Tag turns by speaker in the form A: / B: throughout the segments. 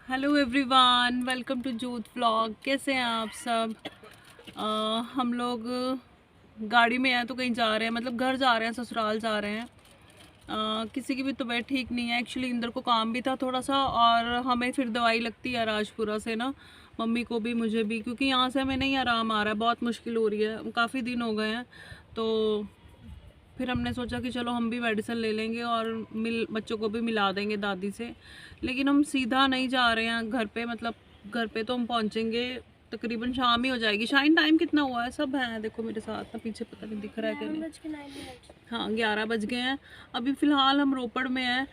A: Hello everyone, welcome to जूथ vlog. कैसे हैं आप सब? हम लोग गाड़ी में हैं तो कहीं जा रहे हैं, मतलब घर जा रहे हैं, ससुराल जा रहे हैं। किसी की भी तबीयत ठीक नहीं है। एक्चुअली इंदर को काम भी था थोड़ा सा, और हमें फिर दवाई लगती है राजपुरा से ना, मम्मी को भी मुझे भी, क्योंकि यहाँ से हमें नहीं आराम आ रहा है, बहुत मुश्किल हो रही है, काफ़ी दिन हो गए हैं। तो फिर हमने सोचा कि चलो हम भी मेडिसिन ले लेंगे और बच्चों को भी मिला देंगे दादी से। लेकिन हम सीधा नहीं जा रहे हैं घर पे, मतलब घर पे तो हम पहुंचेंगे तकरीबन शाम ही हो जाएगी। शाइन टाइम कितना हुआ है? सब हैं देखो मेरे साथ ना, पीछे पता नहीं दिख रहा है कि नहीं। हाँ, 11 बज गए हैं। अभी फ़िलहाल हम रोपड़ में हैं।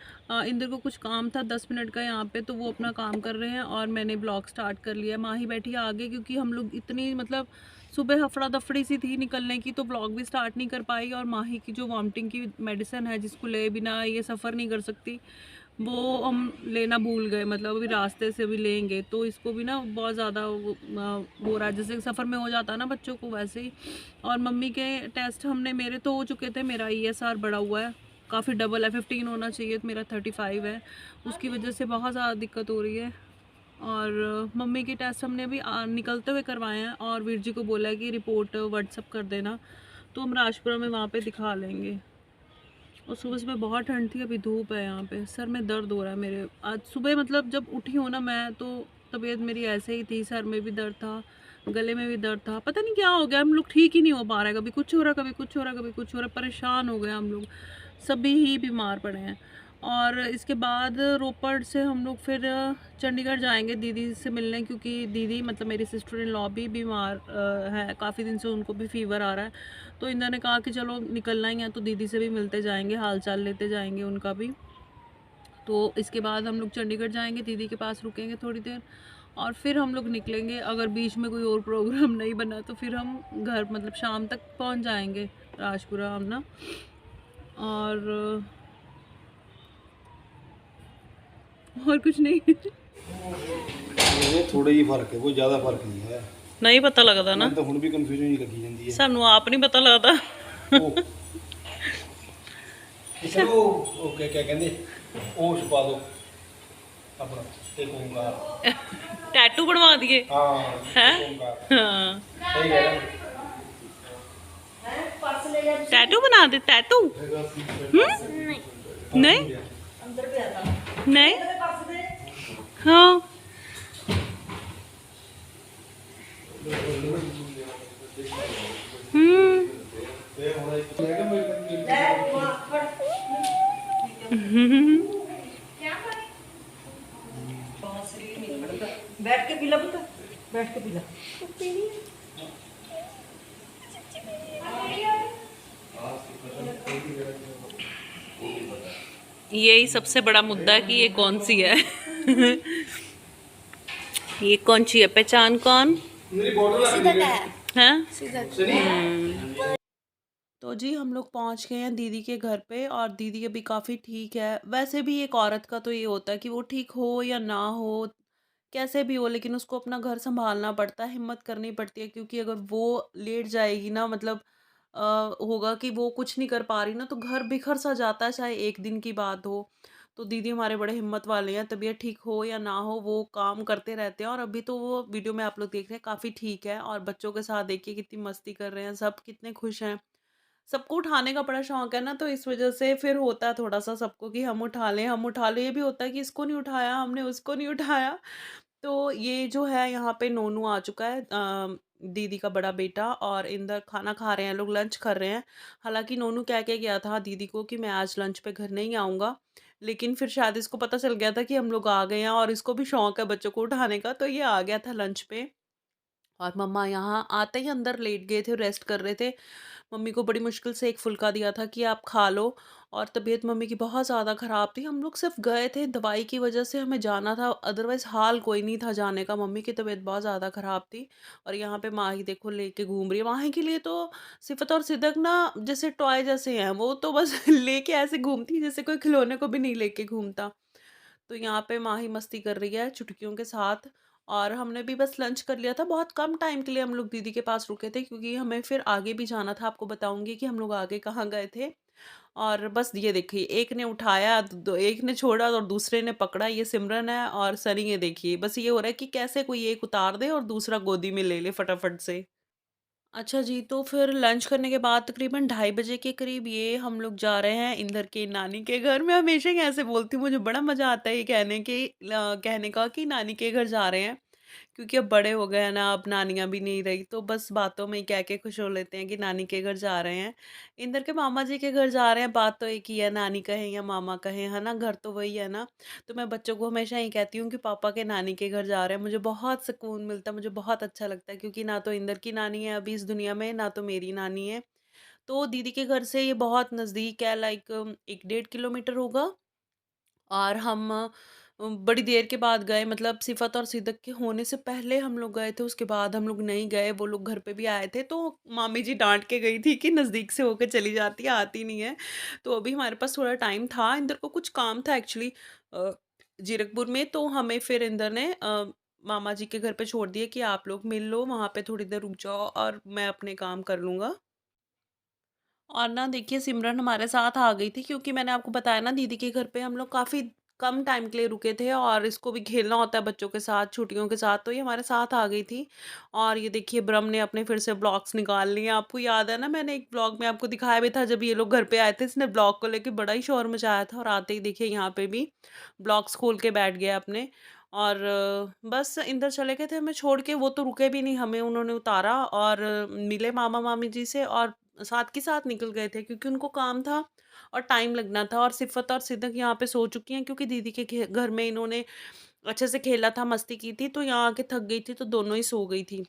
A: इंदर को कुछ काम था 10 मिनट का यहाँ पे, तो वो अपना काम कर रहे हैं और मैंने ब्लॉग स्टार्ट कर लिया। माही बैठी है आगे, क्योंकि हम लोग इतनी मतलब सुबह हफड़ा दफड़ी सी थी निकलने की, तो ब्लॉग भी स्टार्ट नहीं कर पाई। और माही की जो वॉमिटिंग की मेडिसिन है, जिसको ले बिना ये सफ़र नहीं कर सकती, वो हम लेना भूल गए। मतलब अभी रास्ते से भी लेंगे तो इसको भी ना बहुत ज़्यादा हो रहा है, जैसे सफ़र में हो जाता है ना बच्चों को, वैसे ही। और मम्मी के टेस्ट हमने, मेरे तो हो चुके थे, मेरा ESR बढ़ा हुआ है, काफ़ी डबल है, 15 होना चाहिए, तो मेरा 35 है। उसकी वजह से बहुत ज़्यादा दिक्कत हो रही है। और मम्मी के टेस्ट हमने अभी निकलते हुए करवाए हैं, और वीर जी को बोला है कि रिपोर्ट व्हाट्सअप कर देना, तो हम राजपुरा में वहाँ पे दिखा लेंगे। और सुबह सुबह बहुत ठंड थी, अभी धूप है यहाँ पे। सर में दर्द हो रहा है मेरे आज सुबह, मतलब जब उठी हूँ ना मैं, तो तबीयत मेरी ऐसे ही थी, सर में भी दर्द था, गले में भी दर्द था, पता नहीं क्या हो गया। हम लोग ठीक ही नहीं हो पा रहे, कभी कुछ हो रहा, कभी कुछ हो रहा, कभी कुछ हो रहा, परेशान हो गए हम लोग, सभी ही बीमार पड़े हैं। और इसके बाद रोपड़ से हम लोग फिर चंडीगढ़ जाएंगे दीदी से मिलने, क्योंकि दीदी मतलब मेरी सिस्टर इन लॉ भी बीमार है, काफ़ी दिन से उनको भी फीवर आ रहा है। तो इंदर ने कहा कि चलो निकलना ही है तो दीदी से भी मिलते जाएंगे, हाल चाल लेते जाएंगे उनका भी। तो इसके बाद हम लोग चंडीगढ़ जाएंगे, दीदी के पास रुकेंगे थोड़ी देर, और फिर हम लोग निकलेंगे। अगर बीच में कोई और प्रोग्राम नहीं बना तो फिर हम घर मतलब शाम तक पहुंच जाएंगे राजपुरा हम ना। और कुछ नहीं।
B: ਇਹ ਥੋੜਾ ਹੀ ਫਰਕ ਹੈ, ਕੋਈ ਜ਼ਿਆਦਾ ਫਰਕ ਨਹੀਂ ਹੈ।
A: नहीं पता लगता ना,
B: ਮੈਨੂੰ ਤਾਂ ਹੁਣ ਵੀ ਕਨਫਿਊਜ਼ਨ ਹੀ ਲੱਗੀ ਜਾਂਦੀ ਹੈ।
A: सानू आप नहीं पता लगता।
B: ਉਹ ਕਿਸੇ ਨੂੰ ਉਹ ਕਿਆ ਕਹਿੰਦੇ, ਉਹ ਛੁਪਾ ਦਿਓ ਆਪਣਾ ਇੱਕ ਓਂਕਾਰ।
A: टैटू बनवा दिए
B: ਹਾਂ
A: हैं?
B: ਓਂਕਾਰ
A: हाँ,
B: ਸਹੀ ਕਹਿ ਰਿਹਾ।
A: टैटू बना दे, टैटू। नहीं नहीं, हाँ। हम्म।
C: बैठ के पीला पुत्र, बैठ के पीला।
A: यही सबसे बड़ा मुद्दा है कि ये कौन सी है। ये कौन सी है, पहचान कौन
B: ਮੇਰੀ ਬੋਟਲ
A: है?
B: सुनी।
A: तो जी हम लोग पहुंच गए हैं दीदी के घर पे, और दीदी अभी काफ़ी ठीक है। वैसे भी एक औरत का तो ये होता है कि वो ठीक हो या ना हो, कैसे भी हो, लेकिन उसको अपना घर संभालना पड़ता है, हिम्मत करनी पड़ती है, क्योंकि अगर वो लेट जाएगी ना, मतलब होगा कि वो कुछ नहीं कर पा रही ना, तो घर बिखर सा जाता है, चाहे एक दिन की बात हो। तो दीदी हमारे बड़े हिम्मत वाले हैं, तबीयत ठीक हो या ना हो वो काम करते रहते हैं। और अभी तो वो वीडियो में आप लोग देख रहे हैं काफ़ी ठीक है, और बच्चों के साथ देखिए कितनी मस्ती कर रहे हैं, सब कितने खुश हैं। सबको उठाने का बड़ा शौक है ना, तो इस वजह से फिर होता है थोड़ा सा सबको कि हम उठा लें, हम उठा लें। ये भी होता है कि इसको नहीं उठाया हमने, उसको नहीं उठाया। तो ये जो है यहाँ पे नोनू आ चुका है, दीदी का बड़ा बेटा, और इंदर खाना खा रहे हैं, लोग लंच कर रहे हैं। हालांकि नोनू कह के गया था दीदी को कि मैं आज लंच पे घर नहीं आऊँगा, लेकिन फिर शायद इसको पता चल गया था कि हम लोग आ गए हैं, और इसको भी शौक है बच्चों को उठाने का, तो ये आ गया था लंच पे। और मम्मा यहाँ आते ही अंदर लेट गए थे, रेस्ट कर रहे थे। मम्मी को बड़ी मुश्किल से एक फुल्का दिया था कि आप खा लो। और तबीयत मम्मी की बहुत ज़्यादा ख़राब थी। हम लोग सिर्फ गए थे दवाई की वजह से, हमें जाना था, अदरवाइज़ हाल कोई नहीं था जाने का। मम्मी की तबीयत बहुत ज़्यादा ख़राब थी। और यहाँ पे माही देखो लेके घूम रही है। माही के लिए तो सिफत और सिदक ना जैसे टॉय जैसे हैं, वो तो बस लेके ऐसे घूमती है जैसे कोई खिलौने को भी नहीं लेके घूमता। तो यहाँ पे माही मस्ती कर रही है चुटकियों के साथ। और हमने भी बस लंच कर लिया था। बहुत कम टाइम के लिए हम लोग दीदी के पास रुके थे क्योंकि हमें फिर आगे भी जाना था। आपको बताऊँगी कि हम लोग आगे कहाँ गए थे। और बस ये देखिए, एक ने उठाया, एक ने छोड़ा और दूसरे ने पकड़ा। ये सिमरन है और सनी, ये देखिए। बस ये हो रहा है कि कैसे कोई एक उतार दे और दूसरा गोदी में ले ले फटाफट से। अच्छा जी, तो फिर लंच करने के बाद तकरीबन ढाई बजे के करीब ये हम लोग जा रहे हैं इंदर के नानी के घर। मैं हमेशा ही ऐसे बोलती हूँ, मुझे बड़ा मज़ा आता है ये कहने का कि नानी के घर जा रहे हैं। क्योंकि अब बड़े हो गए हैं ना, अब नानियाँ भी नहीं रही, तो बस बातों में ही कह के खुश हो लेते हैं कि नानी के घर जा रहे हैं। इंदर के मामा जी के घर जा रहे हैं, बात तो एक ही है, नानी कहें या मामा कहें, है ना? घर तो वही है ना? तो मैं बच्चों को हमेशा यही कहती हूँ कि पापा के नानी के घर जा रहे हैं। मुझे बहुत सुकून मिलता है, मुझे बहुत अच्छा लगता है क्योंकि ना तो इंदर की नानी है अभी इस दुनिया में, ना तो मेरी नानी है। तो दीदी के घर से ये बहुत नज़दीक है, लाइक 1 डेढ़ किलोमीटर होगा। और हम बड़ी देर के बाद गए, मतलब सिफ़त और सिदक के होने से पहले हम लोग गए थे, उसके बाद हम लोग नहीं गए। वो लोग घर पे भी आए थे, तो मामी जी डाँट के गई थी कि नज़दीक से होके चली जाती है, आती नहीं है। तो अभी हमारे पास थोड़ा टाइम था, इंदर को कुछ काम था एक्चुअली अ, जीरकपुर में, तो हमें फिर इंदर ने मामा जी के घर पे छोड़ दिया कि आप लोग मिल लो, वहाँ पे थोड़ी देर रुक जाओ और मैं अपने काम कर लूँगा। और ना देखिए, सिमरन हमारे साथ आ गई थी क्योंकि मैंने आपको बताया ना, दीदी के घर पे हम लोग काफ़ी कम टाइम के लिए रुके थे और इसको भी खेलना होता है बच्चों के साथ छुट्टियों के साथ, तो ये हमारे साथ आ गई थी। और ये देखिए, ब्रह्म ने अपने फिर से ब्लॉग्स निकाल लिए। आपको याद है ना, मैंने एक ब्लॉग में आपको दिखाया भी था जब ये लोग घर पे आए थे, इसने ब्लॉग को लेके बड़ा ही शोर मचाया था और आते ही देखिए यहाँ पे भी ब्लॉग्स खोल के बैठ गया अपने। और बस इंदर चले गए थे हमें छोड़ के, वो तो रुके भी नहीं, हमें उन्होंने उतारा और मिले मामा मामी जी से और साथ के साथ निकल गए थे क्योंकि उनको काम था और टाइम लगना था। और सिफ़त और सिदक यहाँ पे सो चुकी हैं क्योंकि दीदी के घर में इन्होंने अच्छे से खेला था, मस्ती की थी, तो यहाँ आके थक गई थी, तो दोनों ही सो गई थी।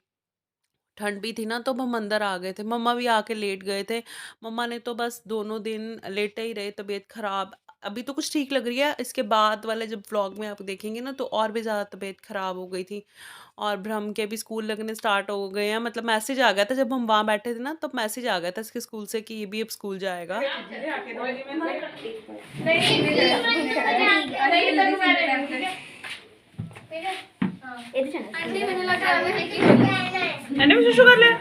A: ठंड भी थी ना, तो हम अंदर आ गए थे। मम्मा भी आके लेट गए थे। मम्मा ने तो बस दोनों दिन लेटे ही रहे, तबीयत खराब। अभी तो कुछ ठीक लग रही है, इसके बाद वाले जब व्लॉग में आप देखेंगे ना, तो और भी ज़्यादा तबीयत खराब हो गई थी। और ब्रह्म के भी स्कूल लगने स्टार्ट हो गए हैं, मतलब मैसेज आ गया था जब हम वहाँ बैठे थे ना, तब मैसेज आ गया था इसके स्कूल से कि ये भी अब स्कूल जाएगा। मैंने भी शुरू कर लिया।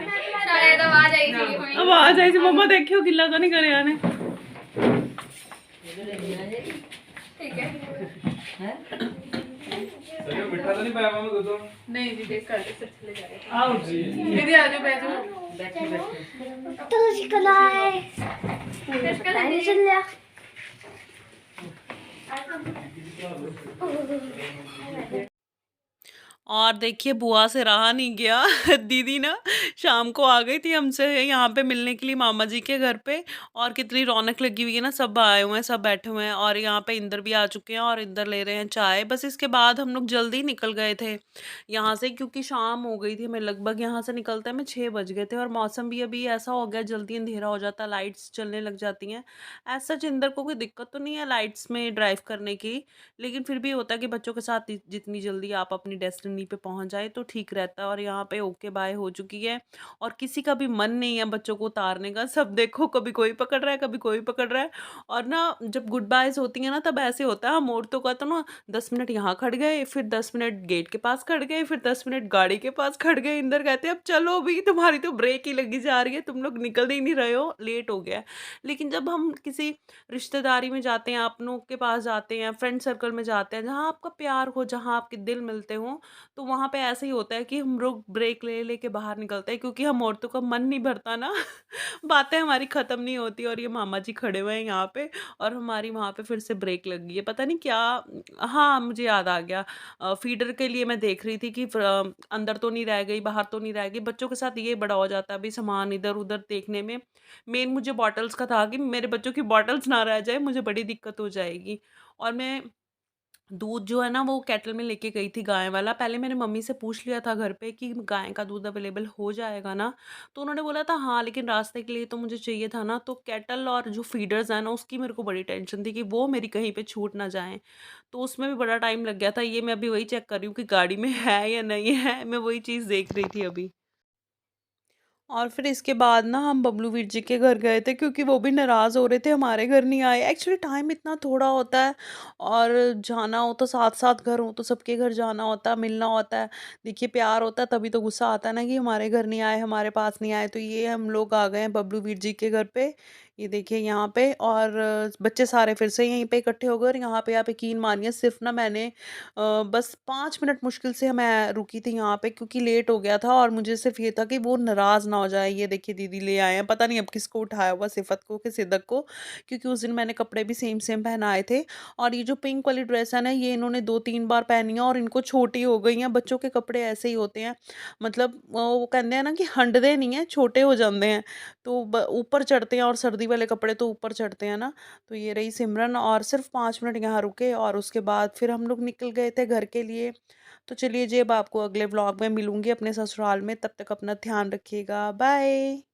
A: अब आ जाए मम्मा, देखियो गिल्ला तो नहीं करे आने।
B: मिठा तो नहीं पाया मामा दूध तो?
C: नहीं दीदी कर ले, सब चले जाएंगे।
B: आओ जी।
C: दीदी आ जाओ, बैठ जाओ।
D: बैठे बैठे तो शिकला है पानी चल लिया।
A: और देखिए, बुआ से रहा नहीं गया। दीदी ना शाम को आ गई थी हमसे यहाँ पे मिलने के लिए मामा जी के घर पे। और कितनी रौनक लगी हुई है ना, सब आए हुए हैं, सब बैठे हुए हैं और यहाँ पे इंदर भी आ चुके हैं और इंदर ले रहे हैं चाय। बस इसके बाद हम लोग जल्दी निकल गए थे यहाँ से क्योंकि शाम हो गई थी। हमें लगभग यहाँ से निकलते हमें 6 बज गए थे और मौसम भी अभी ऐसा हो गया, जल्दी अंधेरा हो जाता, लाइट्स चलने लग जाती हैं। ऐसा इंदर को कोई दिक्कत तो नहीं है लाइट्स में ड्राइव करने की, लेकिन फिर भी होता है कि बच्चों के साथ जितनी जल्दी आप अपनी डेस्टिनी पे पहुंच जाए तो ठीक रहता है। और यहाँ पे ओके बाय हो चुकी है और किसी का भी मन नहीं है बच्चों को उतारने का। सब देखो, कभी कोई पकड़ रहा है, कभी कोई पकड़ रहा है। और ना जब गुड बायज होती है ना, तब ऐसे होता है, हम औरतों का तो ना 10 मिनट यहाँ खड़ गए, फिर 10 मिनट गेट के पास खड़ गए, फिर 10 मिनट गाड़ी के पास खड़ गए। इंदर कहते हैं अब चलो भी, तुम्हारी तो ब्रेक ही लगी जा रही है, तुम लोग निकल ही नहीं रहे हो, लेट हो गया है। लेकिन जब हम किसी रिश्तेदारी में जाते हैं, अपनों के पास जाते हैं, फ्रेंड सर्कल में जाते हैं, जहाँ आपका प्यार हो, जहाँ आपके दिल मिलते हों, तो वहाँ पे ऐसे ही होता है कि हम लोग ब्रेक ले लेके बाहर निकलते हैं क्योंकि हम औरतों का मन नहीं भरता ना। बातें हमारी ख़त्म नहीं होती और ये मामा जी खड़े हुए हैं यहाँ पे और हमारी वहाँ पे फिर से ब्रेक लग गई है, पता नहीं क्या। हाँ, मुझे याद आ गया। फीडर के लिए मैं देख रही थी कि अंदर तो नहीं रह गई, बाहर तो नहीं रह गई। बच्चों के साथ ये बड़ा हो जाता है अभी सामान इधर उधर देखने में। मेन मुझे बॉटल्स का था कि मेरे बच्चों की बॉटल्स ना रह जाए, मुझे बड़ी दिक्कत हो जाएगी। और मैं दूध जो है ना, वो केटल में लेके गई थी गाय वाला। पहले मैंने मम्मी से पूछ लिया था घर पे कि गाय का दूध अवेलेबल हो जाएगा ना, तो उन्होंने बोला था हाँ, लेकिन रास्ते के लिए तो मुझे चाहिए था ना, तो केटल और जो फीडर्स हैं ना, उसकी मेरे को बड़ी टेंशन थी कि वो मेरी कहीं पे छूट ना जाएं। तो उसमें भी बड़ा टाइम लग गया था। ये मैं अभी वही चेक कर रही हूँ कि गाड़ी में है या नहीं है, मैं वही चीज़ देख रही थी अभी। और फिर इसके बाद ना हम बबलू वीर जी के घर गए थे, क्योंकि वो भी नाराज़ हो रहे थे हमारे घर नहीं आए। एक्चुअली टाइम इतना थोड़ा होता है, और जाना हो तो साथ साथ घर हो तो सबके घर जाना होता है, मिलना होता है। देखिए प्यार होता है तभी तो गुस्सा आता है ना, कि हमारे घर नहीं आए, हमारे पास नहीं आए। तो ये हम लोग आ गए हैं बबलू वीर जी के घर पे, ये देखिए यहाँ पे। और बच्चे सारे फिर से यहीं पे इकट्ठे हो गए, और यहाँ पे आप यकीन मानिए सिर्फ ना मैंने बस 5 मिनट मुश्किल से मैं रुकी थी यहाँ पे, क्योंकि लेट हो गया था, और मुझे सिर्फ ये था कि वो नाराज़ ना हो जाए। ये देखिए दीदी ले आए हैं, पता नहीं अब किसको उठाया हुआ, सिफत को कि सिदक को, क्योंकि उस दिन मैंने कपड़े भी सेम सेम पहनाए थे। और ये जो पिंक वाली ड्रेस है ना, ये इन्होंने 2-3 बार पहनी है, और इनको छोटी हो गई हैं। बच्चों के कपड़े ऐसे ही होते हैं, मतलब वो कहते हैं ना कि हंडदे नहीं हैं, छोटे हो जाते हैं। तो ऊपर चढ़ते हैं, और सर्दी वाले कपड़े तो ऊपर चढ़ते हैं ना। तो ये रही सिमरन, और सिर्फ 5 मिनट यहाँ रुके, और उसके बाद फिर हम लोग निकल गए थे घर के लिए। तो चलिए जी, अब आपको अगले व्लॉग में मिलूंगी अपने ससुराल में, तब तक अपना ध्यान रखिएगा, बाय।